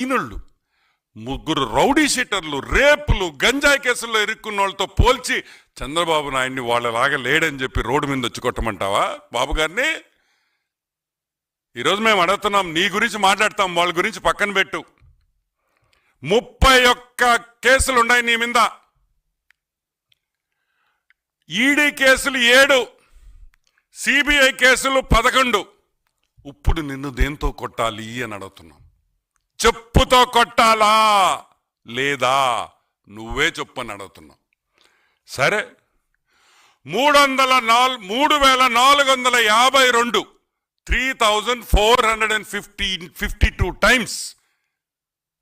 ఇనుళ్ళు ముగ్గురు రౌడీ షీటర్లు రేపులు గంజాయి కేసుల్లో ఇరుక్కున్న వాళ్ళతో పోల్చి చంద్రబాబు నాయుడిని వాళ్ళలాగా లేడని చెప్పి రోడ్డు మీద వచ్చి కొట్టమంటావా బాబు గారిని? ఈరోజు మేము అడుగుతున్నాం, నీ గురించి మాట్లాడతాం, వాళ్ళ గురించి పక్కన పెట్టు. 31 కేసులు ఉన్నాయి నీ మీద. ఈడీ కేసులు 7, సిబిఐ కేసులు 11. ఇప్పుడు నిన్ను దేంతో కొట్టాలి అని అడుగుతున్నాం. చెప్పుతో కొట్టాలా లేదా నువ్వే చెప్పని అడుగుతున్నావు. సరే, 3452 3452 టైమ్స్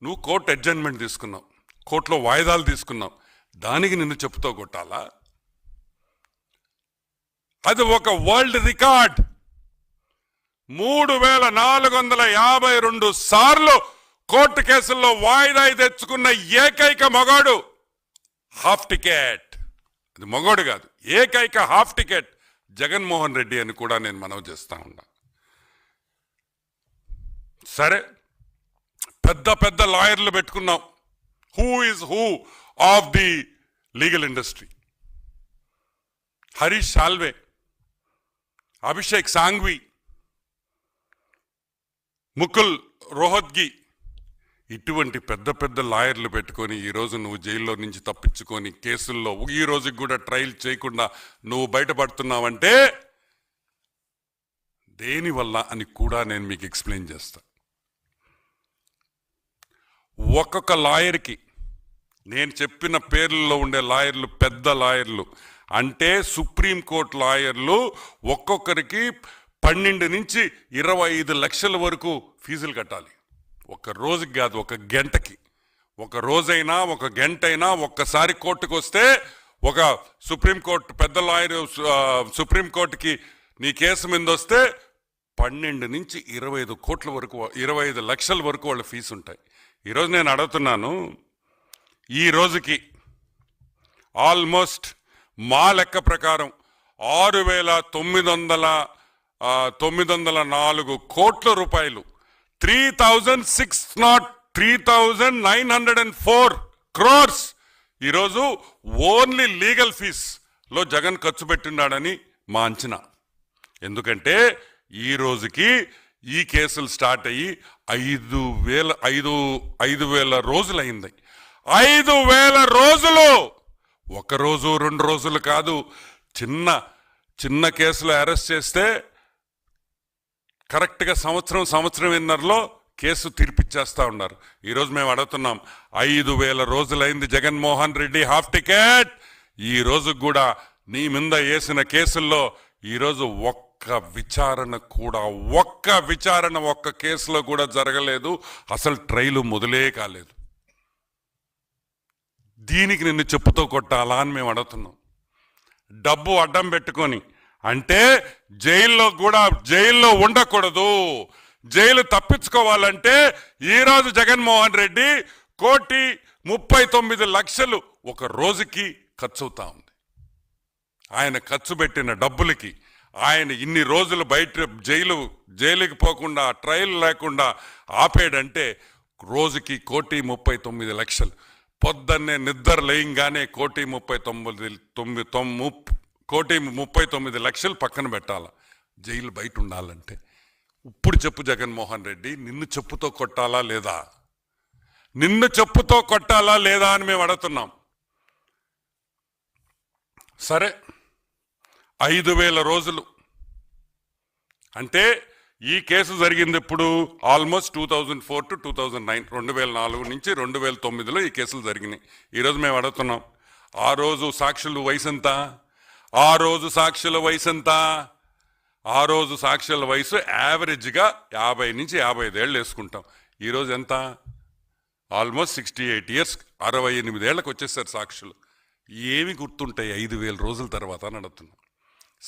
నువ్వు కోర్టు అడ్జర్న్మెంట్ తీసుకున్నావు, కోర్టులో వాయిదాలు తీసుకున్నావు. దానికి నిన్ను చెప్పుతో కొట్టాలా? అది ఒక వరల్డ్ రికార్డ్. 3452 సార్లు కోర్టు కేసుల్లో వాయిదా తెచ్చుకున్న ఏకైక మగాడు హాఫ్ టికెట్. అది మగోడు కాదు, ఏకైక హాఫ్ టికెట్ జగన్మోహన్ రెడ్డి అని కూడా నేను మనవి చేస్తా ఉన్నా. సరే, పెద్ద పెద్ద లాయర్లు పెట్టుకున్నాం. Who is who of the legal industry? Harish Salve, Abhishek Sanghvi, Mukul Rohatgi, ఇటువంటి పెద్ద పెద్ద లాయర్లు పెట్టుకొని ఈరోజు నువ్వు జైల్లో నుంచి తప్పించుకొని కేసుల్లో ఈ రోజుకి కూడా ట్రయల్ చేయకుండా నువ్వు బయటపడుతున్నావంటే దేనివల్ల అని కూడా నేను మీకు ఎక్స్ప్లెయిన్ చేస్తా. ఒక్కొక్క లాయర్కి, నేను చెప్పిన పేర్లలో ఉండే లాయర్లు పెద్ద లాయర్లు అంటే సుప్రీంకోర్టు లాయర్లు, ఒక్కొక్కరికి 12 నుంచి 25 లక్షల వరకు ఫీజులు కట్టాలి. ఒక రోజుకి కాదు, ఒక గంటకి. ఒక రోజైనా ఒక గంట అయినా ఒక్కసారి కోర్టుకు వస్తే ఒక సుప్రీంకోర్టు పెద్ద లాయర్ సుప్రీంకోర్టుకి నీ కేసు మీద వస్తే 12 నుంచి 25 కోట్ల వరకు, 25 లక్షల వరకు వాళ్ళ ఫీజు ఉంటాయి. ఈరోజు నేను అడుగుతున్నాను, ఈ రోజుకి ఆల్మోస్ట్ మా లెక్క ప్రకారం 6,904 కోట్ల రూపాయలు, 3,904 crores ఈరోజు ఓన్లీ లీగల్ ఫీజ్లో జగన్ ఖర్చు పెట్టినాడని మా అంచనా. ఎందుకంటే ఈ రోజుకి ఈ కేసులు స్టార్ట్ అయ్యి 5,000 రోజులు అయింది. 5,000 రోజులు, ఒక రోజు 2 రోజులు కాదు. చిన్న కేసులో అరెస్ట్ చేస్తే కరెక్ట్గా సంవత్సరంన్నరలో కేసు తీర్పిచ్చేస్తా ఉన్నారు. ఈరోజు మేము అడుగుతున్నాం, 5,000 రోజులైంది జగన్మోహన్ రెడ్డి హాఫ్ టికెట్. ఈ రోజు కూడా నీ మీద వేసిన కేసుల్లో ఈరోజు ఒక్క విచారణ ఒక్క కేసులో కూడా జరగలేదు. అసలు ట్రయల్ మొదలే కాలేదు. దీనికి నిన్ను చెప్పుతో కొట్టాలా అని మేము అడుగుతున్నాం. డబ్బు అడ్డం పెట్టుకొని, అంటే జైల్లో ఉండకూడదు, జైలు తప్పించుకోవాలంటే ఈరోజు జగన్మోహన్ రెడ్డి 1,39,00,000 ఒక రోజుకి ఖర్చు అవుతా ఉంది. ఆయన ఖర్చు పెట్టిన డబ్బులకి ఆయన ఇన్ని రోజులు బయట జైలుకి పోకుండా ట్రయల్ లేకుండా ఆపేడంటే రోజుకి 1,39,00,000. పొద్దున్నే నిద్ర లేయంగానే 1,39,00,000 పక్కన పెట్టాల జైలు బయట ఉండాలంటే. ఇప్పుడు చెప్పు జగన్మోహన్ రెడ్డి, నిన్ను చెప్పుతో కొట్టాలా లేదా? నిన్ను చెప్పుతో కొట్టాలా లేదా అని మేము అడుగుతున్నాం. సరే, 5,000 రోజులు అంటే ఈ కేసు జరిగింది ఇప్పుడు ఆల్మోస్ట్ 2004 to 2009, 2004 నుంచి 2009లో ఈ కేసులు జరిగినాయి. ఈరోజు మేము అడుగుతున్నాం, ఆ రోజు సాక్షుల వయసు ఎంత? ఆ రోజు సాక్షుల వయసు యావరేజ్గా 50 నుంచి 55 ఏళ్ళు వేసుకుంటాం. ఈరోజు ఎంత? ఆల్మోస్ట్ 68 years, 68 ఏళ్ళకి వచ్చేసారు సాక్షులు. ఏమి గుర్తుంటాయి 5,000 రోజుల తర్వాత అని అడుగుతున్నాం.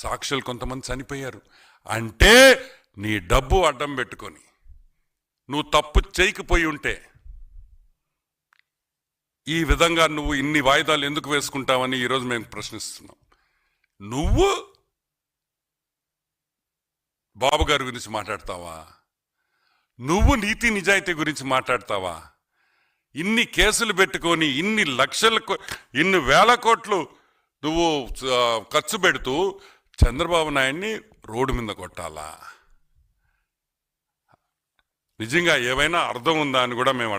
సాక్షులు కొంతమంది చనిపోయారు అంటే నీ డబ్బు అడ్డం పెట్టుకొని నువ్వు తప్పు చేయకపోయి ఉంటే ఈ విధంగా నువ్వు ఇన్ని వాయిదాలు ఎందుకు వేసుకుంటావని ఈరోజు మేము ప్రశ్నిస్తున్నాం. నువ్వు బాబు గారి గురించి మాట్లాడతావా? నువ్వు నీతి నిజాయితీ గురించి మాట్లాడతావా? ఇన్ని కేసులు పెట్టుకొని ఇన్ని ఇన్ని వేల కోట్లు నువ్వు ఖర్చు పెడుతూ చంద్రబాబు నాయుడిని రోడ్డు మీద కొట్టాలా? నిజంగా ఏమైనా అర్థం ఉందా అని కూడా మేము